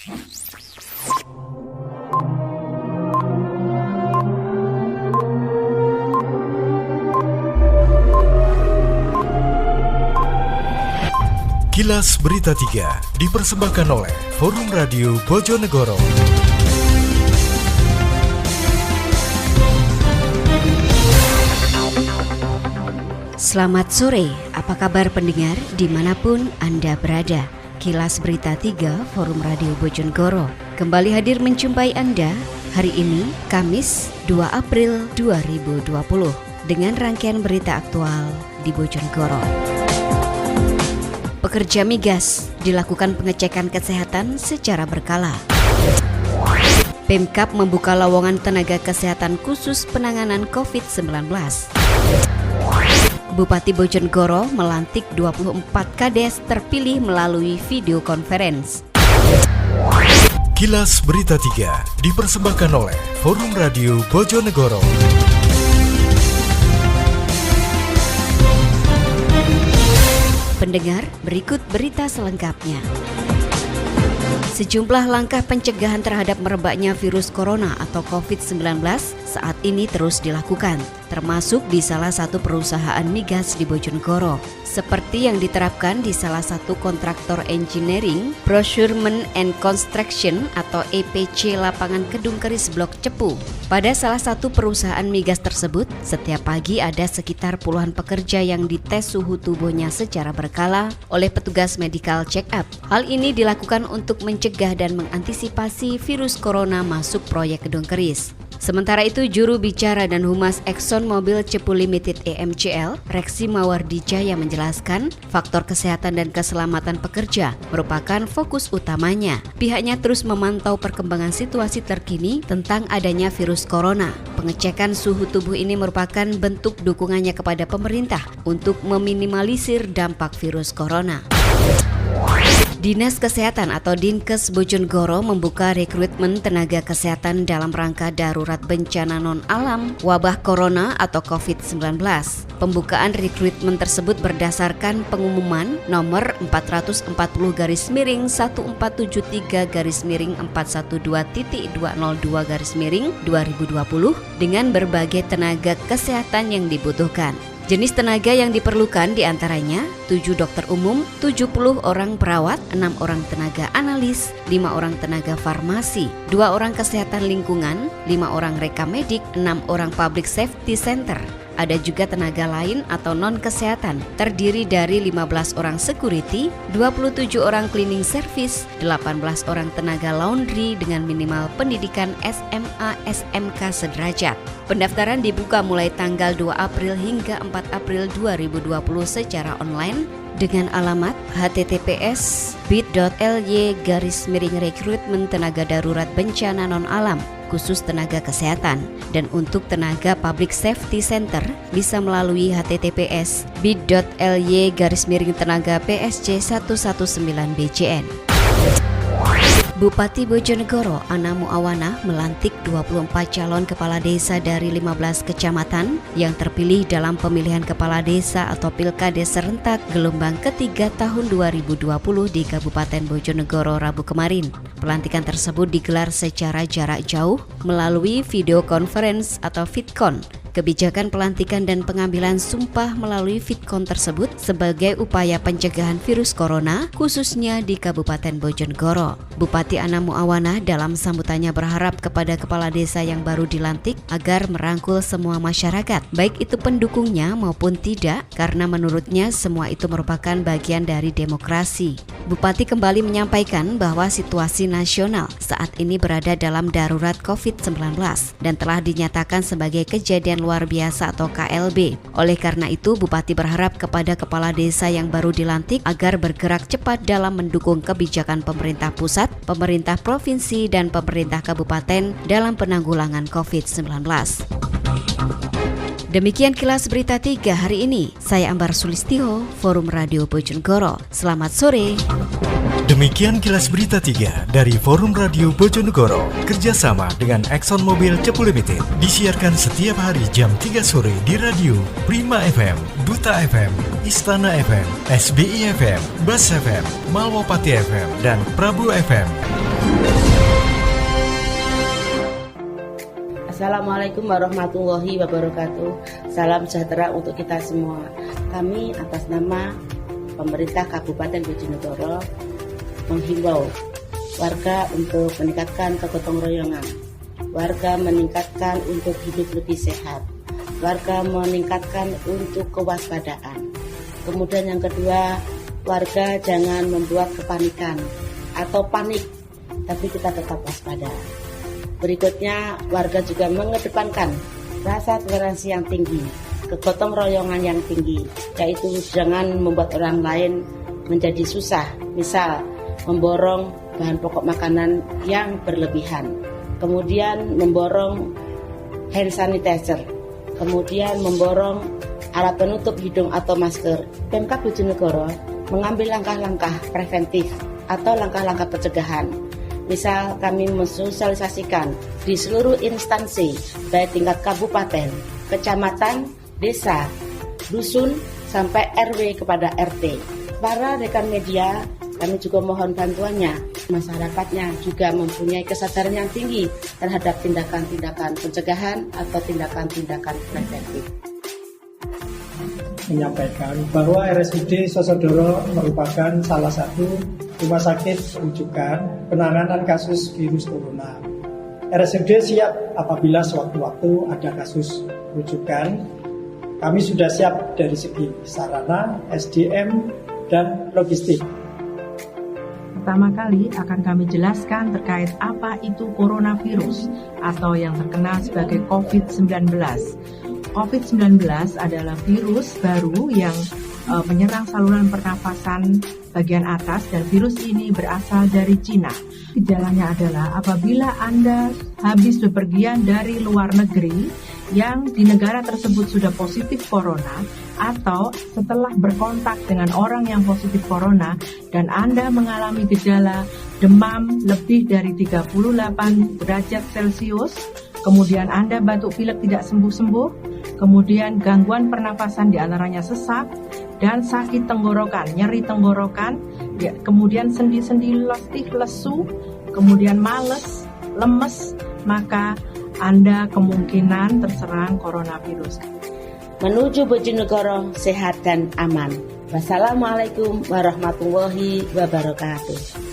Kilas Berita 3 dipersembahkan oleh Forum Radio Bojonegoro. Selamat sore, apa kabar pendengar dimanapun Anda berada? Kilas Berita 3 Forum Radio Bojonegoro kembali hadir menjumpai Anda hari ini, Kamis 2 April 2020 dengan rangkaian berita aktual di Bojonegoro. Pekerja migas dilakukan pengecekan kesehatan secara berkala. Pemkab membuka lowongan tenaga kesehatan khusus penanganan COVID-19. Bupati Bojonegoro melantik 24 kades terpilih melalui video conference. Kilas Berita 3 dipersembahkan oleh Forum Radio Bojonegoro. Pendengar, berikut berita selengkapnya. Sejumlah langkah pencegahan terhadap merebaknya virus corona atau COVID-19 saat ini terus dilakukan, termasuk di salah satu perusahaan migas di Bojonegoro, seperti yang diterapkan di salah satu kontraktor engineering, procurement and construction atau EPC lapangan Kedung Keris Blok Cepu. Pada salah satu perusahaan migas tersebut, setiap pagi ada sekitar puluhan pekerja yang dites suhu tubuhnya secara berkala oleh petugas medical check-up. Hal ini dilakukan untuk mencegah dan mengantisipasi virus corona masuk proyek Kedung Keris. Sementara itu, juru bicara dan humas Exxon Mobil Cepu Limited EMCL, Reksi Mawardijaya menjelaskan faktor kesehatan dan keselamatan pekerja merupakan fokus utamanya. Pihaknya terus memantau perkembangan situasi terkini tentang adanya virus corona. Pengecekan suhu tubuh ini merupakan bentuk dukungannya kepada pemerintah untuk meminimalisir dampak virus corona. Dinas Kesehatan atau Dinkes Bojonegoro membuka rekrutmen tenaga kesehatan dalam rangka darurat bencana non-alam wabah corona atau COVID-19. Pembukaan rekrutmen tersebut berdasarkan pengumuman nomor 440-14/1412/412.202-2020 dengan berbagai tenaga kesehatan yang dibutuhkan. Jenis tenaga yang diperlukan diantaranya 7 dokter umum, 70 orang perawat, 6 orang tenaga analis, 5 orang tenaga farmasi, 2 orang kesehatan lingkungan, 5 orang rekamedik, 6 orang public safety center. Ada juga tenaga lain atau non-kesehatan, terdiri dari 15 orang security, 27 orang cleaning service, 18 orang tenaga laundry dengan minimal pendidikan SMA SMK sederajat. Pendaftaran dibuka mulai tanggal 2 April hingga 4 April 2020 secara online dengan alamat https://bit.ly/rekrutmen tenaga darurat bencana non-alam khusus tenaga kesehatan, dan untuk tenaga public safety center bisa melalui https://bit.ly/tenaga PSG 119 BCN. Bupati Bojonegoro Ana Muawana melantik 24 calon kepala desa dari 15 kecamatan yang terpilih dalam pemilihan kepala desa atau Pilkades serentak gelombang ketiga tahun 2020 di Kabupaten Bojonegoro Rabu kemarin. Pelantikan tersebut digelar secara jarak jauh melalui video conference atau VidCon. Kebijakan pelantikan dan pengambilan sumpah melalui VidCon tersebut sebagai upaya pencegahan virus corona khususnya di Kabupaten Bojonegoro. Bupati Ana Muawana dalam sambutannya berharap kepada kepala desa yang baru dilantik agar merangkul semua masyarakat, baik itu pendukungnya maupun tidak, karena menurutnya semua itu merupakan bagian dari demokrasi. Bupati kembali menyampaikan bahwa situasi nasional saat ini berada dalam darurat COVID-19 dan telah dinyatakan sebagai kejadian luar biasa atau KLB. Oleh karena itu, Bupati berharap kepada kepala desa yang baru dilantik agar bergerak cepat dalam mendukung kebijakan pemerintah pusat, pemerintah provinsi, dan pemerintah kabupaten dalam penanggulangan COVID-19. Demikian kilas berita 3 hari ini. Saya Ambar Sulistio, Forum Radio Bojonegoro. Selamat sore. Demikian kilas berita 3 dari Forum Radio Bojonegoro kerjasama dengan Exxon Mobil Cepu Limited. Disiarkan setiap hari jam 3 sore di radio Prima FM, Duta FM, Istana FM, SBI FM, Bas FM, Malwapati FM, dan Prabu FM. Assalamualaikum warahmatullahi wabarakatuh. Salam sejahtera untuk kita semua. Kami atas nama pemerintah Kabupaten Bojonegoro menghimbau warga untuk meningkatkan kegotong royongan, warga meningkatkan untuk hidup lebih sehat, warga meningkatkan untuk kewaspadaan. Kemudian yang kedua, warga jangan membuat kepanikan atau panik, tapi kita tetap waspada. Berikutnya, warga juga mengedepankan rasa toleransi yang tinggi, kegotong royongan yang tinggi, yaitu jangan membuat orang lain menjadi susah, misal memborong bahan pokok makanan yang berlebihan, kemudian memborong hand sanitizer, kemudian memborong alat penutup hidung atau masker. Pemkab Bojonegoro mengambil langkah-langkah preventif atau langkah-langkah pencegahan. Misal kami mensosialisasikan di seluruh instansi, baik tingkat kabupaten, kecamatan, desa, dusun, sampai RW kepada RT. Para rekan media, kami juga mohon bantuannya. Masyarakatnya juga mempunyai kesadaran yang tinggi terhadap tindakan-tindakan pencegahan atau tindakan-tindakan preventif. Menyampaikan bahwa RSUD Sosodoro merupakan salah satu rumah sakit rujukan penanganan kasus virus corona. RSUD siap apabila sewaktu-waktu ada kasus rujukan. Kami sudah siap dari segi sarana, SDM, dan logistik. Pertama kali akan kami jelaskan terkait apa itu coronavirus atau yang terkenal sebagai COVID-19. COVID-19 adalah virus baru yang menyerang saluran pernafasan bagian atas dan virus ini berasal dari Cina. Gejalanya adalah apabila Anda habis bepergian dari luar negeri yang di negara tersebut sudah positif corona atau setelah berkontak dengan orang yang positif corona dan Anda mengalami gejala demam lebih dari 38 derajat Celcius, kemudian Anda batuk pilek tidak sembuh-sembuh, kemudian gangguan pernafasan diantaranya sesak dan sakit tenggorokan, nyeri tenggorokan, kemudian sendi-sendi letih, lesu, kemudian males, lemes, maka Anda kemungkinan terserang coronavirus. Menuju Bojonegoro sehat dan aman. Wassalamualaikum warahmatullahi wabarakatuh.